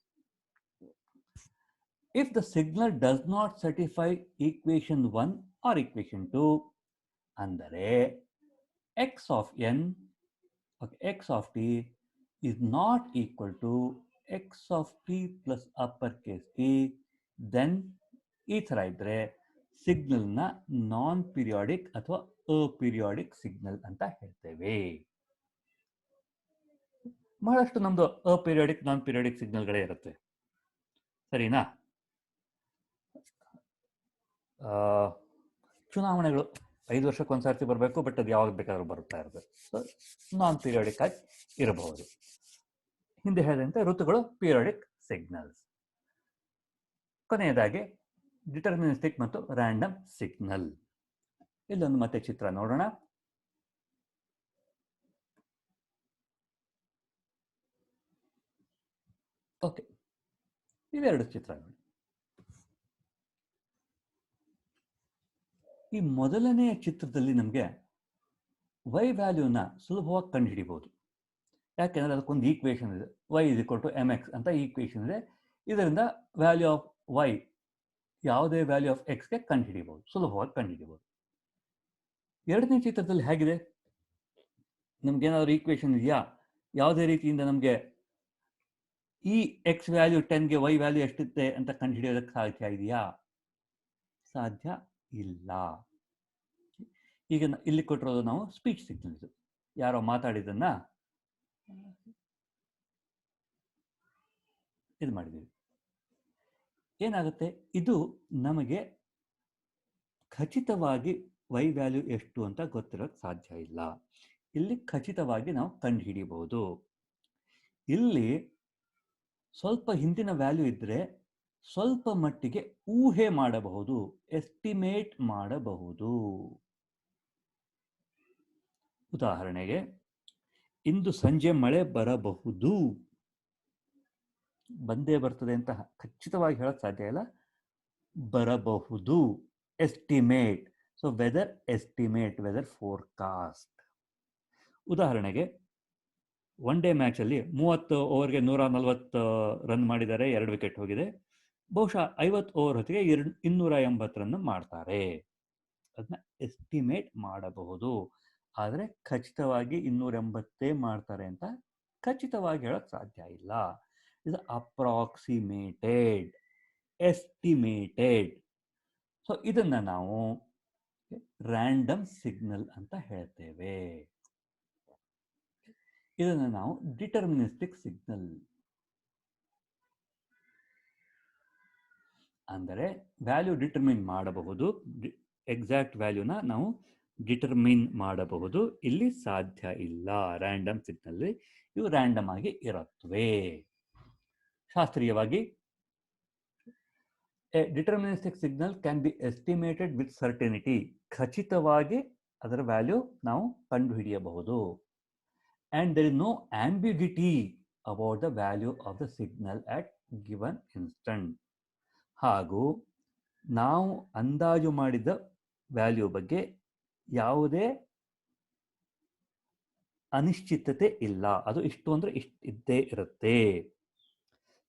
if the signal does not satisfy equation 1 or equation 2, ಅಂದರೆ x of n, okay, x of t is not equal to x of t plus uppercase t, then ಈ ಥರ ಇದ್ರೆ ಸಿಗ್ನಲ್ನ ನಾನ್ periodic ಅಥವಾ ಅಪಿರಿಯಾಡಿಕ್ signal ಅಂತ ಹೇಳ್ತೇವೆ. ಬಹಳಷ್ಟು ನಮ್ದು ಅಪಿರಿಯಾಡಿಕ್ ನಾನ್ ಪಿರಿಯಾಡಿಕ್ ಸಿಗ್ನಲ್ಗಳೇ ಇರುತ್ತೆ, ಸರಿನಾ? ಚುನಾವಣೆಗಳು 5 ವರ್ಷಕ್ಕೊಂದ್ಸರ್ತಿ ಬರಬೇಕು, ಬಟ್ ಅದು ಯಾವಾಗ ಬೇಕಾದ್ರೂ ಬರ್ತಾ ಇರುತ್ತೆ. ಸೊ ನಾನ್ ಪೀರಿಯಾಡಿಕ್ ಆಗಿ ಇರಬಹುದು. ಹಿಂದೆ ಹೇಳಿದಂತೆ ಋತುಗಳು ಪೀರಿಯಾಡಿಕ್ ಸಿಗ್ನಲ್ಸ್. ಕೊನೆಯದಾಗಿ ಡಿಟರ್ಮಿನಿಸ್ಟಿಕ್ ಮತ್ತು ರ್ಯಾಂಡಮ್ ಸಿಗ್ನಲ್. ಇಲ್ಲೊಂದು ಮತ್ತೆ ಚಿತ್ರ ನೋಡೋಣ. ಓಕೆ, ಇವೆರಡು ಚಿತ್ರಗಳು. ಈ ಮೊದಲನೆಯ ಚಿತ್ರದಲ್ಲಿ ನಮಗೆ ವೈ ವ್ಯಾಲ್ಯೂನ ಸುಲಭವಾಗಿ ಕಂಡುಹಿಡಿಬಹುದು. ಯಾಕೆಂದರೆ ಅದಕ್ಕೊಂದು ಈಕ್ವೇಷನ್ ಇದೆ, y = mx ಅಂತ ಈಕ್ವೇಷನ್ ಇದೆ. ಇದರಿಂದ ವ್ಯಾಲ್ಯೂ ಆಫ್ y ಯಾವುದೇ ವ್ಯಾಲ್ಯೂ ಆಫ್ ಎಕ್ಸ್ಗೆ ಕಂಡುಹಿಡಿಬಹುದು, ಸುಲಭವಾಗಿ ಕಂಡುಹಿಡಿಬಹುದು. ಎರಡನೇ ಚಿತ್ರದಲ್ಲಿ ಹೇಗಿದೆ, ನಮ್ಗೇನಾದರೂ ಈಕ್ವೇಷನ್ ಇದೆಯಾ, ಯಾವುದೇ ರೀತಿಯಿಂದ ನಮಗೆ ಈ ಎಕ್ಸ್ ವ್ಯಾಲ್ಯೂ 10ಗೆ y ವ್ಯಾಲ್ಯೂ ಎಷ್ಟಿದೆ ಅಂತ ಕಂಡುಹಿಡಿಯೋದಕ್ಕೆ ಸಾಧ್ಯ ಇದೆಯಾ? ಸಾಧ್ಯ ಇಲ್ಲ. ಈಗ ಇಲ್ಲಿ ಕೊಟ್ಟಿರೋದು ನಾವು ಸ್ಪೀಚ್ ಸಿಗ್ನಲ್. ಇದು ಯಾರೋ ಮಾತಾಡಿದ್ದನ್ನ ಇದು ಮಾಡಿದ್ದೀವಿ. ಏನಾಗುತ್ತೆ, ಇದು ನಮಗೆ ಖಚಿತವಾಗಿ ವೈ ವ್ಯಾಲ್ಯೂ ಎಷ್ಟು ಅಂತ ಗೊತ್ತಿರೋಕ್ಕೆ ಸಾಧ್ಯ ಇಲ್ಲ. ಇಲ್ಲಿ ಖಚಿತವಾಗಿ ನಾವು ಕಂಡುಹಿಡಿಯಬಹುದು. ಇಲ್ಲಿ ಸ್ವಲ್ಪ ಹಿಂದಿನ ವ್ಯಾಲ್ಯೂ ಇದ್ದರೆ ಸ್ವಲ್ಪ ಮಟ್ಟಿಗೆ ಊಹೆ ಮಾಡಬಹುದು, ಎಸ್ಟಿಮೇಟ್ ಮಾಡಬಹುದು. ಉದಾಹರಣೆಗೆ, ಇಂದು ಸಂಜೆ ಮಳೆ ಬರಬಹುದು. ಬಂದೇ ಬರ್ತದೆ ಅಂತ ಖಚಿತವಾಗಿ ಹೇಳಕ್ ಸಾಧ್ಯ ಇಲ್ಲ, ಬರಬಹುದು. Estimate. So weather estimate, weather forecast. ಉದಾಹರಣೆಗೆ, ಒನ್ ಡೇ ಮ್ಯಾಚಲ್ಲಿ 30 ಓವರ್ಗೆ 140 ರನ್ ಮಾಡಿದ್ದಾರೆ, 2 ವಿಕೆಟ್ ಹೋಗಿದೆ. ಬಹುಶಃ 50 ಓವರ್ ಹೊತ್ತಿಗೆ 280 ರನ್ ಮಾಡ್ತಾರೆ. ಅದನ್ನ ಎಸ್ಟಿಮೇಟ್ ಮಾಡಬಹುದು. ಆದರೆ ಖಚಿತವಾಗಿ 280 ಮಾಡ್ತಾರೆ ಅಂತ ಖಚಿತವಾಗಿ ಹೇಳಕ್ ಸಾಧ್ಯ ಇಲ್ಲ. ಇದು ಅಪ್ರಾಕ್ಸಿಮೇಟೆಡ್, ಎಸ್ಟಿಮೇಟೆಡ್. ಸೊ ಇದನ್ನ ನಾವು ರ್ಯಾಂಡಮ್ ಸಿಗ್ನಲ್ ಅಂತ ಹೇಳ್ತೇವೆ. ಇದನ್ನು ನಾವು ಡಿಟರ್ಮಿನಿಸ್ಟಿಕ್ ಸಿಗ್ನಲ್ ಅಂದರೆ ವ್ಯಾಲ್ಯೂ ಡಿಟರ್ಮಿನ್ ಮಾಡಬಹುದು, ಎಕ್ಸಾಕ್ಟ್ ವ್ಯಾಲ್ಯೂನ ನಾವು ಡಿಟರ್ಮಿನ್ ಮಾಡಬಹುದು. ಇಲ್ಲಿ ಸಾಧ್ಯ ಇಲ್ಲ. ರ್ಯಾಂಡಮ್ ಸಿಗ್ನಲ್ ಇವು ರ್ಯಾಂಡಮ್ ಆಗಿ ಇರುತ್ತವೆ. ಶಾಸ್ತ್ರೀಯವಾಗಿ a deterministic signal can be estimated with certainty. ಖಚಿತವಾಗಿ ಅದರ ವ್ಯಾಲ್ಯೂ ನಾವು ಕಂಡುಹಿಡಿಯಬಹುದು. and there is no ambiguity about the value of the signal at given instant. ಹಾಗೂ ನಾವು ಅಂದಾಜು ಮಾಡಿದ ವ್ಯಾಲ್ಯೂ ಬಗ್ಗೆ ಯಾವುದೇ ಅನಿಶ್ಚಿತತೆ ಇಲ್ಲ. ಅದು ಇಷ್ಟು ಅಂದ್ರೆ ಇಷ್ಟು ಇದ್ದೇ ಇರುತ್ತೆ.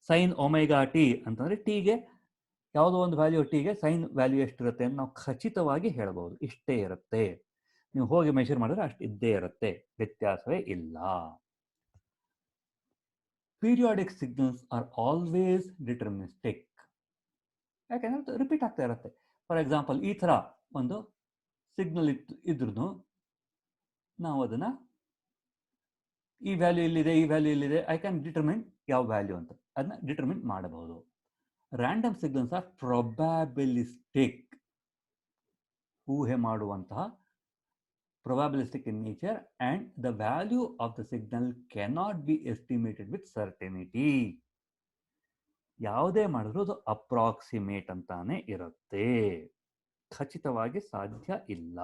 ಸೈನ್ ಒಮೆಗಾ ಟಿ ಅಂತಂದ್ರೆ ಟಿಗೆ ಯಾವುದೋ ಒಂದು ವ್ಯಾಲ್ಯೂ ಟಿಗೆ ಸೈನ್ ವ್ಯಾಲ್ಯೂ ಎಷ್ಟಿರುತ್ತೆ ಅಂತ ನಾವು ಖಚಿತವಾಗಿ ಹೇಳಬಹುದು, ಇಷ್ಟೇ ಇರುತ್ತೆ. ನೀವು ಹೋಗಿ ಮೆಷರ್ ಮಾಡಿದ್ರೆ ಅಷ್ಟು ಇದ್ದೇ ಇರುತ್ತೆ, ವ್ಯತ್ಯಾಸವೇ ಇಲ್ಲ. Periodic signals are always deterministic. ಯಾಕೆಂದ್ರೆ ರಿಪೀಟ್ ಆಗ್ತಾ ಇರುತ್ತೆ. ಫಾರ್ ಎಕ್ಸಾಂಪಲ್, ಈ ಥರ ಒಂದು ಸಿಗ್ನಲ್ ಇದ್ರೂ ನಾವು ಅದನ್ನ ಈ ವ್ಯಾಲ್ಯೂ ಇಲ್ಲಿದೆ, ಈ ವ್ಯಾಲ್ಯೂ ಇಲ್ಲಿದೆ, ಐ ಕ್ಯಾನ್ ಡಿಟರ್ಮಿನ್ ಯಾವ ವ್ಯಾಲ್ಯೂ ಅಂತ ಅದನ್ನ ಡಿಟರ್ಮಿನ್ ಮಾಡಬಹುದು. ರ್ಯಾಂಡಮ್ ಸಿಗ್ನಲ್ಸ್ ಆರ್ ಪ್ರೊಬ್ಯಾಬಿಲಿಸ್ಟಿಕ್, ಊಹೆ ಮಾಡುವಂತಹ, probabilistic in nature, and the value of the signal cannot be estimated with certainty. ಯಾವುದೇ ಮಾಡಿದ್ರು ಅದು ಅಪ್ರಾಕ್ಸಿಮೇಟ್ ಅಂತಾನೆ ಇರುತ್ತೆ, ಖಚಿತವಾಗಿ ಸಾಧ್ಯ ಇಲ್ಲ.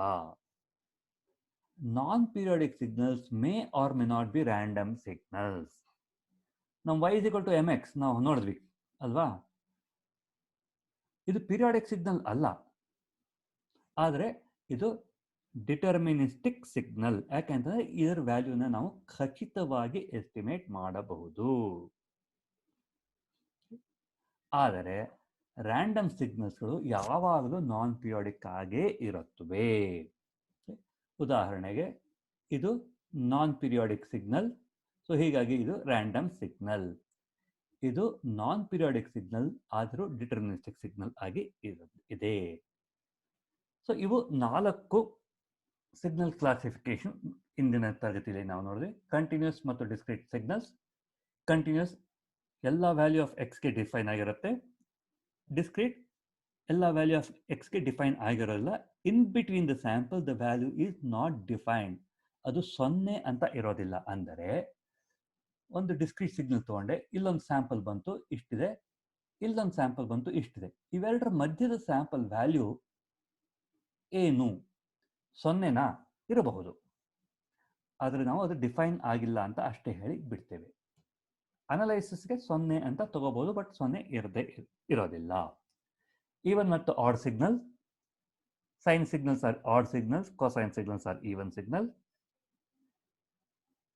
Non periodic signals may or may not be random signals. ನಮ್ಮ y = mx ನಾವು ನೋಡಿದ್ವಿ ಅಲ್ವಾ, ಇದು ಪೀರಿಯಾಡಿಕ್ ಸಿಗ್ನಲ್ ಅಲ್ಲ, ಆದರೆ ಇದು ಡಿಟರ್ಮಿನಿಸ್ಟಿಕ್ ಸಿಗ್ನಲ್. ಯಾಕೆಂತಂದ್ರೆ ಇದರ ವ್ಯಾಲ್ಯೂನ ನಾವು ಖಚಿತವಾಗಿ ಎಸ್ಟಿಮೇಟ್ ಮಾಡಬಹುದು. ಆದರೆ ರ್ಯಾಂಡಮ್ ಸಿಗ್ನಲ್ಸ್ಗಳು ಯಾವಾಗಲೂ ನಾನ್ ಪಿರಿಯಾಡಿಕ್ ಆಗೇ ಇರುತ್ತವೆ. ಉದಾಹರಣೆಗೆ ಇದು ನಾನ್ ಪಿರಿಯಾಡಿಕ್ ಸಿಗ್ನಲ್, ಸೊ ಹೀಗಾಗಿ ಇದು ರ್ಯಾಂಡಮ್ ಸಿಗ್ನಲ್. ಇದು ನಾನ್ ಪಿರಿಯಾಡಿಕ್ ಸಿಗ್ನಲ್ ಆದರೂ ಡಿಟರ್ಮಿನಿಸ್ಟಿಕ್ ಸಿಗ್ನಲ್ ಆಗಿ ಇದೆ. ಸೊ ಇವು 4 ಸಿಗ್ನಲ್ ಕ್ಲಾಸಿಫಿಕೇಶನ್ ಇಂದಿನ ತರಗತಿಯಲ್ಲಿ ನಾವು ನೋಡಿದ್ವಿ. ಕಂಟಿನ್ಯೂಸ್ ಮತ್ತು ಡಿಸ್ಕ್ರೀಟ್ ಸಿಗ್ನಲ್ಸ್. ಕಂಟಿನ್ಯೂಸ್ ಎಲ್ಲ ವ್ಯಾಲ್ಯೂ ಆಫ್ ಎಕ್ಸ್ಗೆ ಡಿಫೈನ್ ಆಗಿರುತ್ತೆ. ಡಿಸ್ಕ್ರೀಟ್ ಎಲ್ಲ ವ್ಯಾಲ್ಯೂ ಆಫ್ ಎಕ್ಸ್ಗೆ ಡಿಫೈನ್ ಆಗಿರೋಲ್ಲ. In between the sample the value is not defined. ಅದು 0 ಅಂತ ಇರೋದಿಲ್ಲ. ಅಂದರೆ ಒಂದು ಡಿಸ್ಕ್ರೀಟ್ ಸಿಗ್ನಲ್ ತಗೊಂಡೆ, ಇಲ್ಲೊಂದು ಸ್ಯಾಂಪಲ್ ಬಂತು ಇಷ್ಟಿದೆ, ಇಲ್ಲೊಂದು ಸ್ಯಾಂಪಲ್ ಬಂತು ಇಷ್ಟಿದೆ. ಇವೆರಡರ ಮಧ್ಯದ ಸ್ಯಾಂಪಲ್ ವ್ಯಾಲ್ಯೂ ಏನು? 0ನಾ? ಇರಬಹುದು, ಆದರೆ ನಾವು ಅದು ಡಿಫೈನ್ ಆಗಿಲ್ಲ ಅಂತ ಅಷ್ಟೇ ಹೇಳಿ ಬಿಡ್ತೇವೆ. ಅನಲೈಸಿಸ್ಗೆ 0 ಅಂತ ತಗೋಬಹುದು, ಬಟ್ 0 ಇರೋದಿಲ್ಲ. ಈವನ್ ಮತ್ತು odd signal. Sine signals are odd signals, cosine signals are even signal.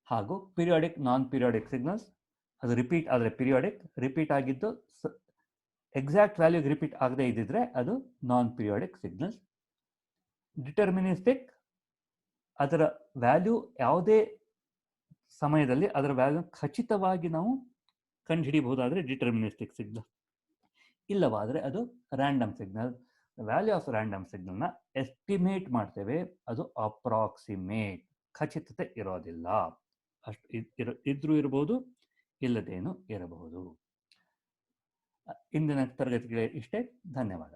ಹಾಗೂ ಪಿರಿಯಾಡಿಕ್, ನಾನ್ ಪಿರಿಯಾಡಿಕ್ ಸಿಗ್ನಲ್ಸ್. ಅದು ರಿಪೀಟ್ ಆದರೆ ಪಿರಿಯಾಡಿಕ್, ರಿಪೀಟ್ ಆಗಿದ್ದು ಎಕ್ಸಾಕ್ಟ್ ವ್ಯಾಲ್ಯೂಗೆ ರಿಪೀಟ್ ಆಗದೆ ಇದ್ದಿದ್ರೆ ಅದು ನಾನ್ ಪಿರಿಯಾಡಿಕ್ ಸಿಗ್ನಲ್ಸ್. ಡಿಟರ್ಮಿನಿಸ್ಟಿಕ್, ಅದರ ವ್ಯಾಲ್ಯೂ ಯಾವುದೇ ಸಮಯದಲ್ಲಿ ಅದರ ವ್ಯಾಲ್ಯೂ ಖಚಿತವಾಗಿ ನಾವು ಕಂಡುಹಿಡಿಯಬಹುದಾದರೆ ಡಿಟರ್ಮಿನಿಸ್ಟಿಕ್ ಸಿಗ್ನಲ್. ಇಲ್ಲವಾದರೆ ಅದು random signal. Value of random ಸಿಗ್ನಲ್ನ ಎಸ್ಟಿಮೇಟ್ ಮಾಡ್ತೇವೆ, ಅದು ಅಪ್ರಾಕ್ಸಿಮೇಟ್, ಖಚಿತತೆ ಇರೋದಿಲ್ಲ. ಅಷ್ಟು ಇದ್ರೂ ಇರಬಹುದು, ಇಲ್ಲದೇನು ಇರಬಹುದು. ಇಂದಿನ ತರಗತಿಗೆ ಇಷ್ಟೇ. ಧನ್ಯವಾದ.